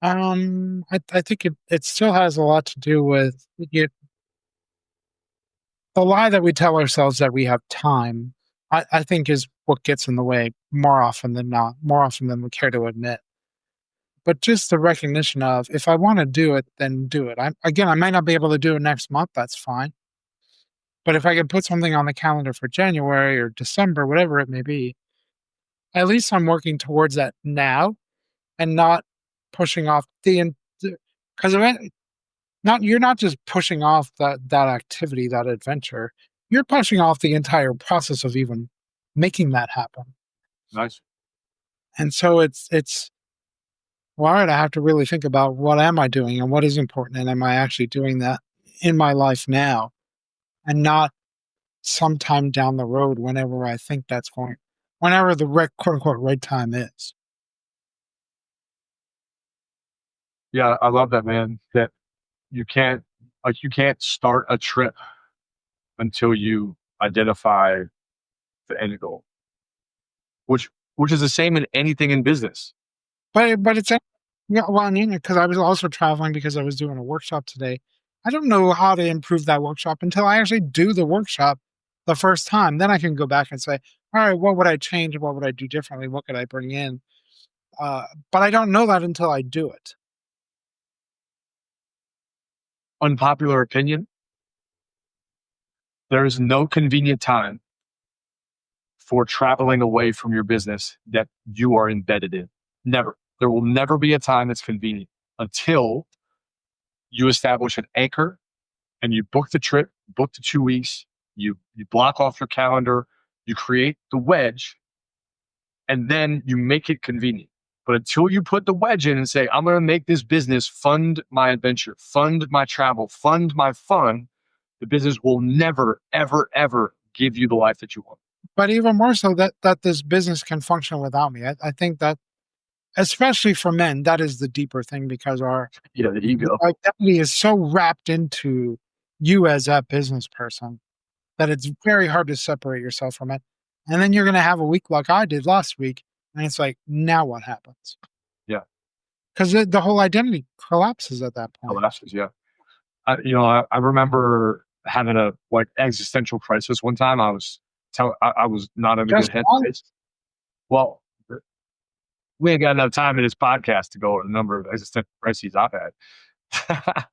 I think it still has a lot to do with the lie that we tell ourselves that we have time. I think is what gets in the way more often than not, more often than we care to admit. But just the recognition of if I want to do it, then do it. I might not be able to do it next month. That's fine. But if I can put something on the calendar for January or December, whatever it may be, at least I'm working towards that now and not pushing off because not you're not just pushing off that activity, that adventure. You're pushing off the entire process of even making that happen. Nice. And so it's well, all right, I have to really think about what am I doing and what is important and am I actually doing that in my life now and not sometime down the road whenever I think that's going whenever the right quote unquote right time is. Yeah, I love that, man. That you can't you can't start a trip until you identify the end goal, which which is the same in anything in business. But it's yeah, well, I mean, because I was also traveling because I was doing a workshop today. I don't know how to improve that workshop until I actually do the workshop the first time. Then I can go back and say, all right, what would I change? What would I do differently? What could I bring in? But I don't know that until I do it. Unpopular opinion, there is no convenient time for traveling away from your business that you are embedded in. Never. There will never be a time that's convenient until you establish an anchor and you book the trip, book the 2 weeks, you block off your calendar, you create the wedge, and then you make it convenient. But until you put the wedge in and say, I'm going to make this business fund my adventure, fund my travel, fund my fun, the business will never, ever, ever give you the life that you want. But even more so that this business can function without me. I think that especially for men, that is the deeper thing because Yeah, the ego. our identity is so wrapped into you as that business person that it's very hard to separate yourself from it. And then you're going to have a week like I did last week. And it's like, now what happens? Yeah. Because the whole identity collapses at that point. Collapses. Yeah. I remember having a like existential crisis one time. I was not in a good Just one. headspace. Well, we ain't got enough time in this podcast to go over the number of existential crises I've had.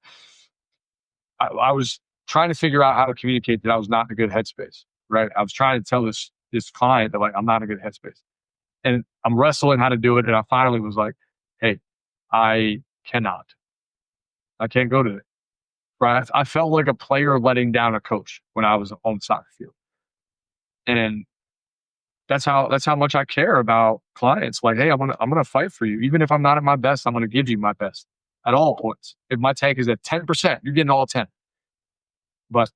I was trying to figure out how to communicate that I was not in a good headspace. Right. I was trying to tell this client that like I'm not in a good headspace. And I'm wrestling how to do it. And I finally was like, hey, I cannot. I can't go today. Right. I felt like a player letting down a coach when I was on the soccer field. And that's how much I care about clients. Like, hey, I'm gonna fight for you. Even if I'm not at my best, I'm gonna give you my best at all points. If my tank is at 10%, you're getting all 10. But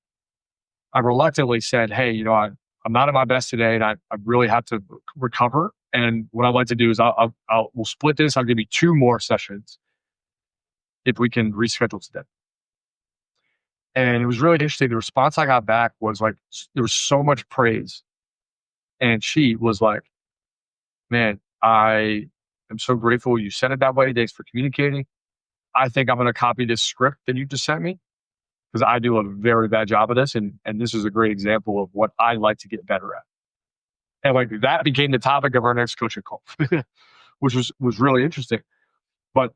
I reluctantly said, hey, I'm not at my best today and I really have to recover. And what I'd like to do is we'll split this. I'll give you 2 more sessions if we can reschedule today. And it was really interesting. The response I got back was like, there was so much praise. And she was like, man, I am so grateful you said it that way. Thanks for communicating. I think I'm going to copy this script that you just sent me because I do a very bad job of this. And this is a great example of what I like to get better at. And like that became the topic of our next coaching call, which was really interesting. But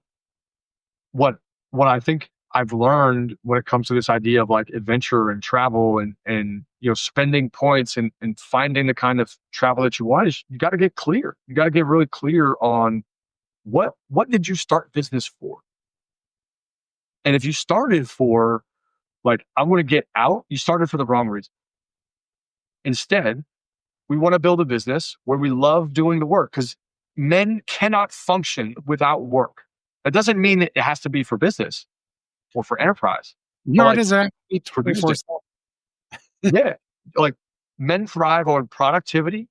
what what I think I've learned when it comes to this idea of like adventure and travel and spending points and finding the kind of travel that you want is you got to get clear. You got to get really clear on what did you start business for? And if you started for like I want to get out, you started for the wrong reason. Instead, we want to build a business where we love doing the work because men cannot function without work. That doesn't mean that it has to be for business or for enterprise, but Nor like does it have to be produced it. 24/7. Yeah. Like men thrive on productivity.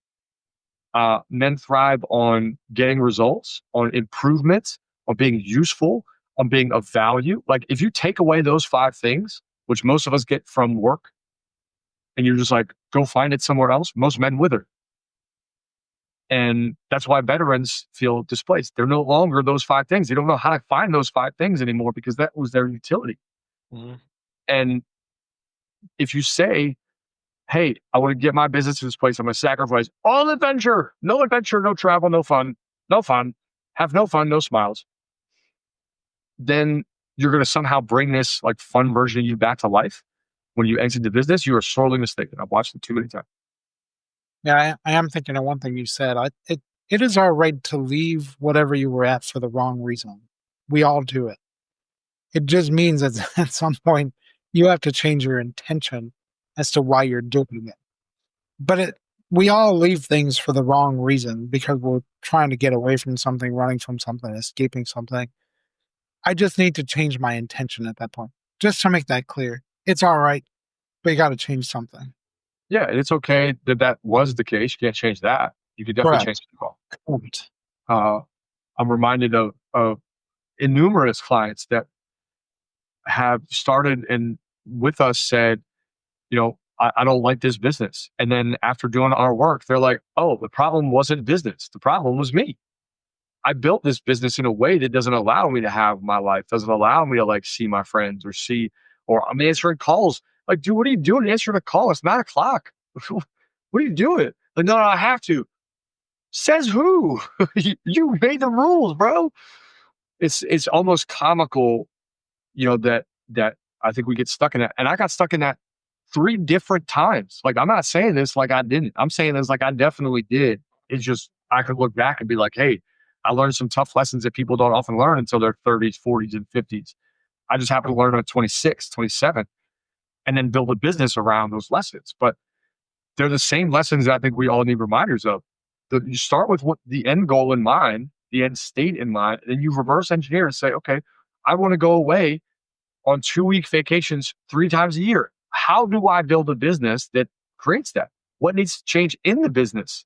Men thrive on getting results, on improvements, on being useful, on being of value. Like if you take away those 5 things, which most of us get from work, and you're just like, go find it somewhere else, most men wither. And that's why veterans feel displaced. They're no longer those 5 things. They don't know how to find those 5 things anymore because that was their utility. Mhm. And if you say, hey, I want to get my business to this place, I'm going to sacrifice all adventure, no travel, no fun, have no fun, no smiles, then you're going to somehow bring this like fun version of you back to life. When you exit the business, you are sorely mistaken. I've watched it too many times. Yeah, I am thinking of one thing you said. It is our right to leave whatever you were at for the wrong reason. We all do it. It just means that at some point you have to change your intention as to why you're doing it. But we all leave things for the wrong reason because we're trying to get away from something, running from something, escaping something. I just need to change my intention at that point, just to make that clear. It's all right, but you got to change something. Yeah, and it's okay that that was the case. You can't change that. You could definitely change Correct. the call. Correct. I'm reminded of innumerous clients that have started and with us said, I don't like this business. And then after doing our work, they're like, oh, the problem wasn't business. The problem was me. I built this business in a way that doesn't allow me to have my life, doesn't allow me to like see my friends or I'm answering calls. Like, dude, what are you doing answering a call? It's 9 o'clock. What are you doing? Like, no, I have to. Says who? You made the rules, bro. It's almost comical, that I think we get stuck in that. And I got stuck in that 3 different times. Like, I'm not saying this like I didn't. I'm saying this like I definitely did. It's just I could look back and be like, hey, I learned some tough lessons that people don't often learn until their 30s, 40s, and 50s. I just happened to learn them at 26, 27, and then build a business around those lessons. But they're the same lessons that I think we all need reminders of. You start with what the end goal in mind, the end state in mind, and then you reverse engineer and say, okay, I want to go away on 2-week vacations 3 times a year. How do I build a business that creates that? What needs to change in the business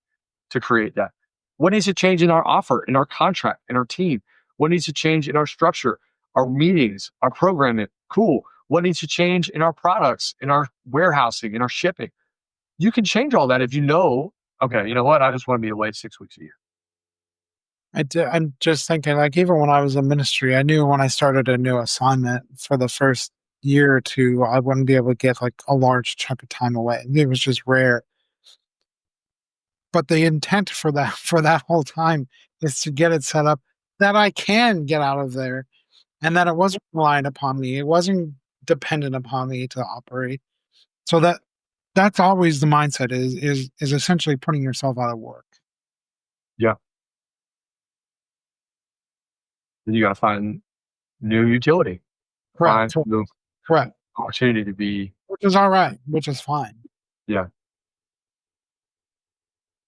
to create that? What needs to change in our offer, in our contract, in our team? What needs to change in our structure, our meetings, our programming? Cool. What needs to change in our products, in our warehousing, in our shipping? You can change all that if you know, okay, you know what? I just want to be away 6 weeks a year. I'm just thinking, like, even when I was in ministry, I knew when I started a new assignment for the first year or two, I wouldn't be able to get like a large chunk of time away. It was just rare. But the intent for that for that whole time is to get it set up that I can get out of there and that it wasn't reliant upon me. It wasn't dependent upon me to operate. So that's always the mindset is essentially putting yourself out of work. Yeah. Then you got to find new utility, find Correct. new Correct. opportunity to be, Which is all right, which is fine. yeah,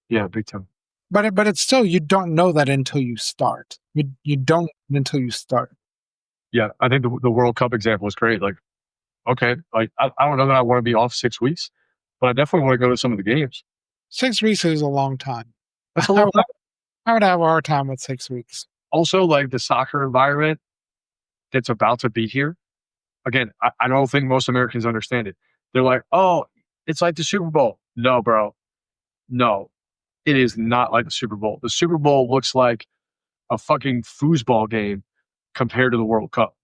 yeah, big time. But it's still you don't know that until you start. You don't until you start. Yeah, I think the World Cup example is great. Like, okay, like I don't know that I want to be off 6 weeks, but I definitely want to go to some of the games. 6 weeks is a long time. That's a I long would, time. I would have a hard time with 6 weeks. Also, like the soccer environment that's about to be here. Again, I don't think most Americans understand it. They're like, oh, it's like the Super Bowl. No, bro. No, it is not like the Super Bowl. The Super Bowl looks like a fucking foosball game compared to the World Cup.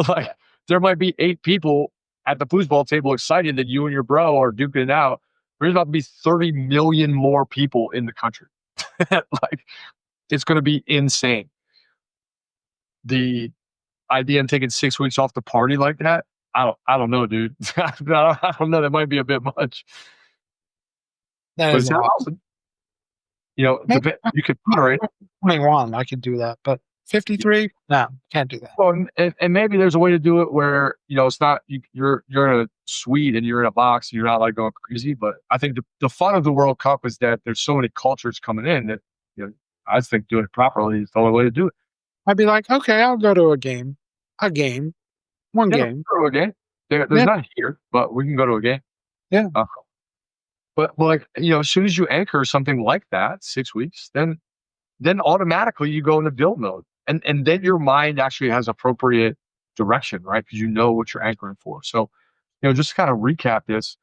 Like, there might be 8 people at the foosball table excited that you and your bro are duking it out. There's about to be 30 million more people in the country. Like, it's going to be insane. The idea of taking 6 weeks off the party like that, I don't know, dude. I don't know. That might be a bit much, That but is it's a lot. awesome. Maybe You could moderate. 21, I could do that, but 53, no, can't do that. Well, and maybe there's a way to do it where it's not you're in a suite and you're in a box and you're not like going crazy. But I think the fun of the World Cup is that there's so many cultures coming in that I think doing it properly is the only way to do it. I'd be like, okay, I'll go to a game, one Yeah, game. go to a game. There's Yeah, not here, but we can go to a game. yeah. Uh, but like, as soon as you anchor something like that, 6 weeks, then automatically you go into build mode. And then your mind actually has appropriate direction, right? Because you know what you're anchoring for. So, just to kind of recap this,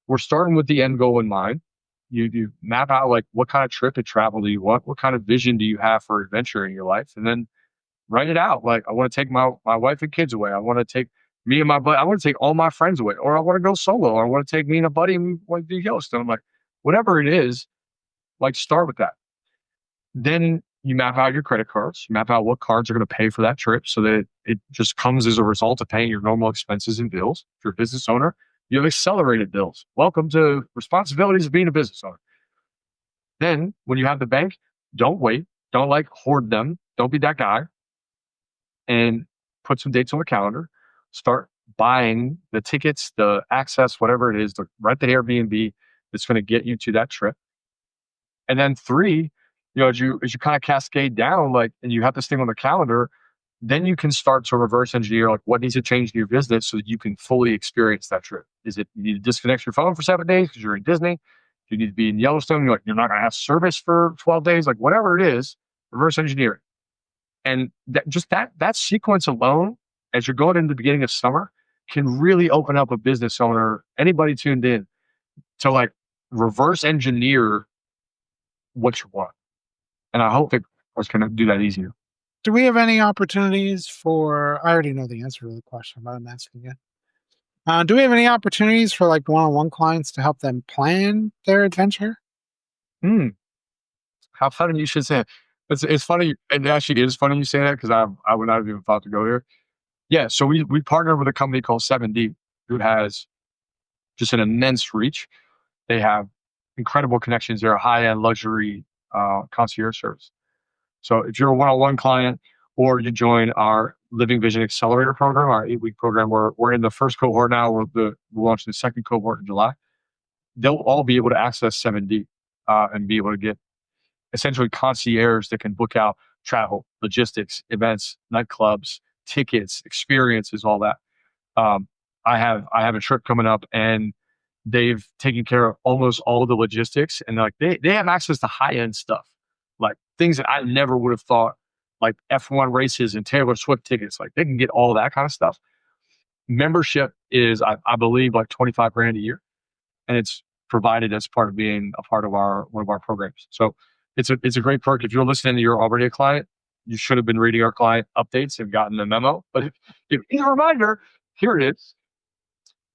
we're starting with the end goal in mind. You map out like what kind of trip to travel do you want? What kind of vision do you have for adventure in your life? And then write it out. Like, I want to take my wife and kids away. I want to take me and my buddy. I want to take all my friends away, or I want to go solo, or I want to take me and a buddy and we want to do Yellowstone. Like, whatever it is, like start with that. Then you map out your credit cards, you map out what cards are going to pay for that trip so that it just comes as a result of paying your normal expenses and bills. If you're a business owner, you have accelerated bills. Welcome to responsibilities of being a business owner. Then when you have the bank, don't wait. Don't like hoard them. Don't be that guy, and put some dates on the calendar. Start buying the tickets, the access, whatever it is, to rent the Airbnb that's going to get you to that trip. And then three, as you kind of cascade down, like, and you have this thing on the calendar, then you can start to reverse engineer like what needs to change in your business so that you can fully experience that trip. Is it you need to disconnect your phone for 7 days because you're in Disney? You need to be in Yellowstone. You're not going to have service for 12 days. Like whatever it is, reverse engineer it. And that sequence alone, as you're going into the beginning of summer, can really open up a business owner, anybody tuned in, to like reverse engineer what you want. And I hope it was going to do that easier. Do we have any opportunities for? I already know the answer to the question, but I'm asking you. Do we have any opportunities for like one-on-one clients to help them plan their adventure? Hmm. How funny you should say it. It's funny. It actually is funny you say that because I would not have even thought to go here. Yeah. So we partnered with a company called 7D who has just an immense reach. They have incredible connections. They're a high end luxury concierge service. So if you're a one-on-one client or you join our Living Vision Accelerator program, our 8-week program, we're in the first cohort now. We're launching the second cohort in July. They'll all be able to access 7D and be able to get essentially concierge that can book out travel, logistics, events, nightclubs, tickets, experiences, all that. Um, I have a trip coming up, and they've taken care of almost all of the logistics, and like they have access to high end stuff, like things that I never would have thought, like F1 races and Taylor Swift tickets. Like they can get all that kind of stuff. Membership is, I believe, like 25 grand a year, and it's provided as part of being a part of our one of our programs. So it's a great perk. If you're listening and you're already a client, you should have been reading our client updates and gotten the memo. But if you need a reminder, here it is.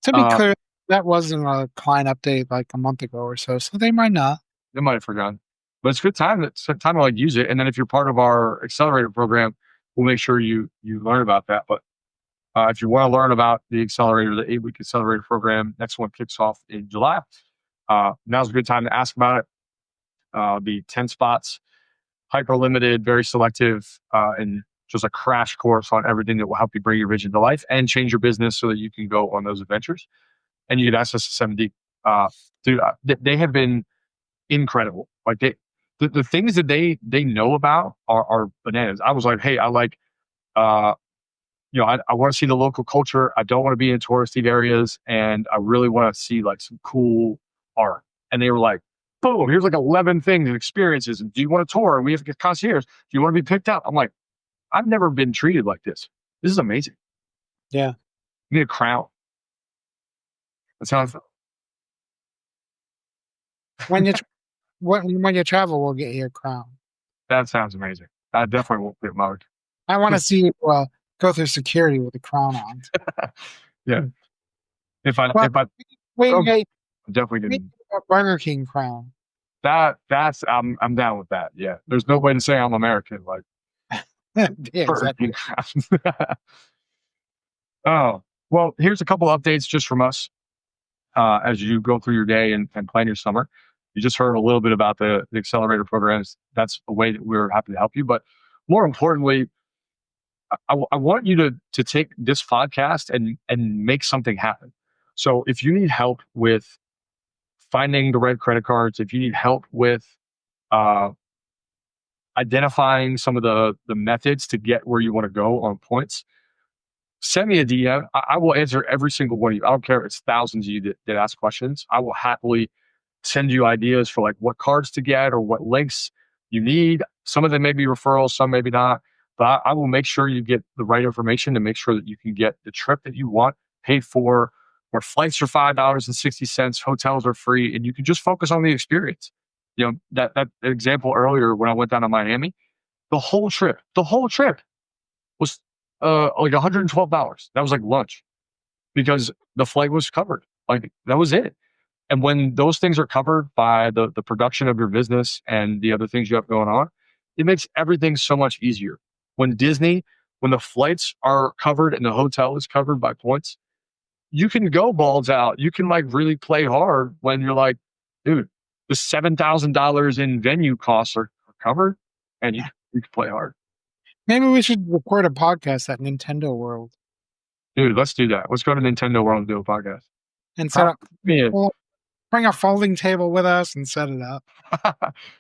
To be Uh, clear, that wasn't a client update like a month ago or so, so they might not. they might have forgotten, but it's good time. It's time to like use it. And then if you're part of our accelerator program, we'll make sure you learn about that. But if you want to learn about the accelerator, the 8-week accelerator program, next one kicks off in July. Now's a good time to ask about it. Be 10 spots, hyper limited, very selective, and just a crash course on everything that will help you bring your vision to life and change your business so that you can go on those adventures. And you get access to 7D. Dude, they have been incredible. Like the things that they know about are bananas. I was like, hey, I like, uh, I want to see the local culture. I don't want to be in touristy areas, and I really want to see like some cool art. And they were like, boom, here's like 11 things and experiences. And do you want a tour? And we have to get concierge. Do you want to be picked up? I'm like, I've never been treated like this. This is amazing. Yeah. You need a crown. That sounds When you when you travel, we'll get you a crown. that sounds amazing. I definitely won't get mugged. I want to see you go through security with a crown on. Yeah. Well, If I we oh, get I'm definitely we getting get a Burger King crown. that's I'm down with that. Yeah. There's no way to say I'm American like Yeah, Burger exactly. King. Oh, well, here's a couple updates just from us as you go through your day and plan your summer. You just heard a little bit about the accelerator programs. That's a way that we're happy to help you. But more importantly, I want you to take this podcast and make something happen. So if you need help with finding the right credit cards, if you need help with uh, identifying some of the methods to get where you want to go on points, send me a DM. I will answer every single one of you. I don't care if it's thousands of you that ask questions. I will happily send you ideas for like what cards to get or what links you need. Some of them may be referrals, some maybe not. But I will make sure you get the right information to make sure that you can get the trip that you want paid for, where flights are $5.60, hotels are free, and you can just focus on the experience. You know, that example earlier when I went down to Miami, the whole trip was like $112. That was like lunch because the flight was covered. Like that was it. And when those things are covered by the production of your business and the other things you have going on, it makes everything so much easier. When Disney, when the flights are covered and the hotel is covered by points, you can go balls out. You can like really play hard when you're like, dude, the $7,000 in venue costs are covered, and you can play hard. Maybe we should record a podcast at Nintendo World Dude, let's do that. Let's go to Nintendo World and do a podcast. and set up. Yeah. Well, bring a folding table with us and set it up.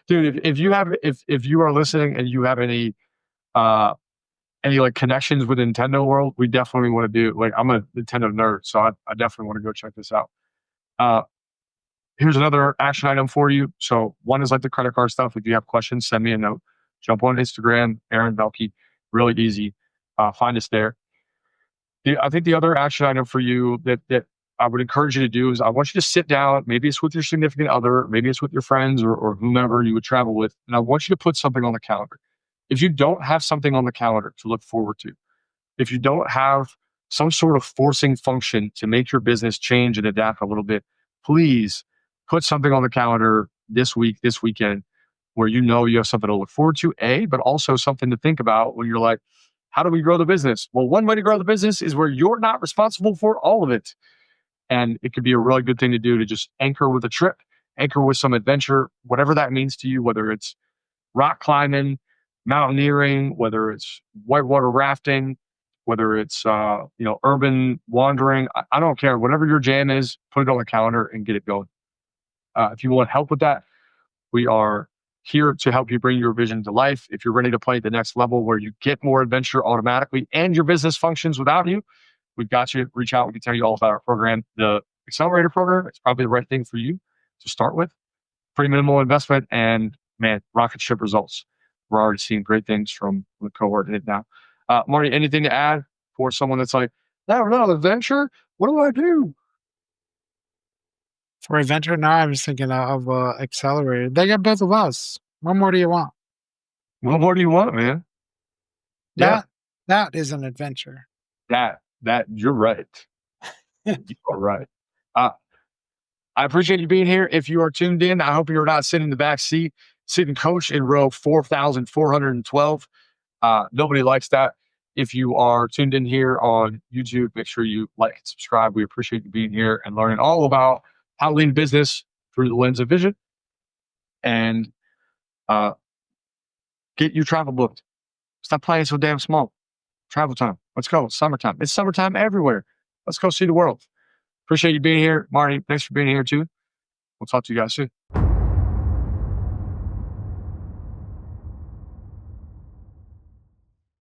Dude, if you have if you are listening and you have any like connections with Nintendo World, we definitely want to do, like, I'm a Nintendo nerd, so I definitely want to go check this out. Uh Here's another action item for you. So one is like the credit card stuff. If you have questions, send me a note. Jump on Instagram, Aaron Velky. Really easy. Find us there. I think the other action item for you that I would encourage you to do is I want you to sit down. Maybe it's with your significant other, maybe it's with your friends or whomever you would travel with. And I want you to put something on the calendar. If you don't have something on the calendar to look forward to, if you don't have some sort of forcing function to make your business change and adapt a little bit, please put something on the calendar this week, this weekend, where you know you have something to look forward to, but also something to think about when you're like, how do we grow the business? Well, one way to grow the business is where you're not responsible for all of it. And it could be a really good thing to do to just anchor with a trip, anchor with some adventure, whatever that means to you, whether it's rock climbing, mountaineering, whether it's whitewater rafting, whether it's urban wandering. I don't care. Whatever your jam is, put it on the calendar and get it going. If you want help with that, we are here to help you bring your vision to life. If you're ready to play at the next level where you get more adventure automatically and your business functions without you, we've got you. Reach out. We can tell you all about our program. The Accelerator program, it's probably the right thing for you to start with. Pretty minimal investment and, man, rocket ship results. We're already seeing great things from the cohort in it now. Marty, anything to add for someone that's like, I don't know, adventure? What do I do? For adventure, now I was thinking of Accelerator. They got both of us. What more do you want? What more do you want, man? Yeah, That is an adventure. that you're right. You are right. Uh, I appreciate you being here. If you are tuned in, I hope you're not sitting in the back seat, sitting coach in row 4,412. Nobody likes that. If you are tuned in here on YouTube, make sure you like and subscribe. We appreciate you being here and learning all about how to lead business through the lens of vision and get your travel booked. Stop playing so damn small. Travel time. Let's go. Summertime. It's summertime everywhere. Let's go see the world. Appreciate you being here. Marty, thanks for being here too. We'll talk to you guys soon.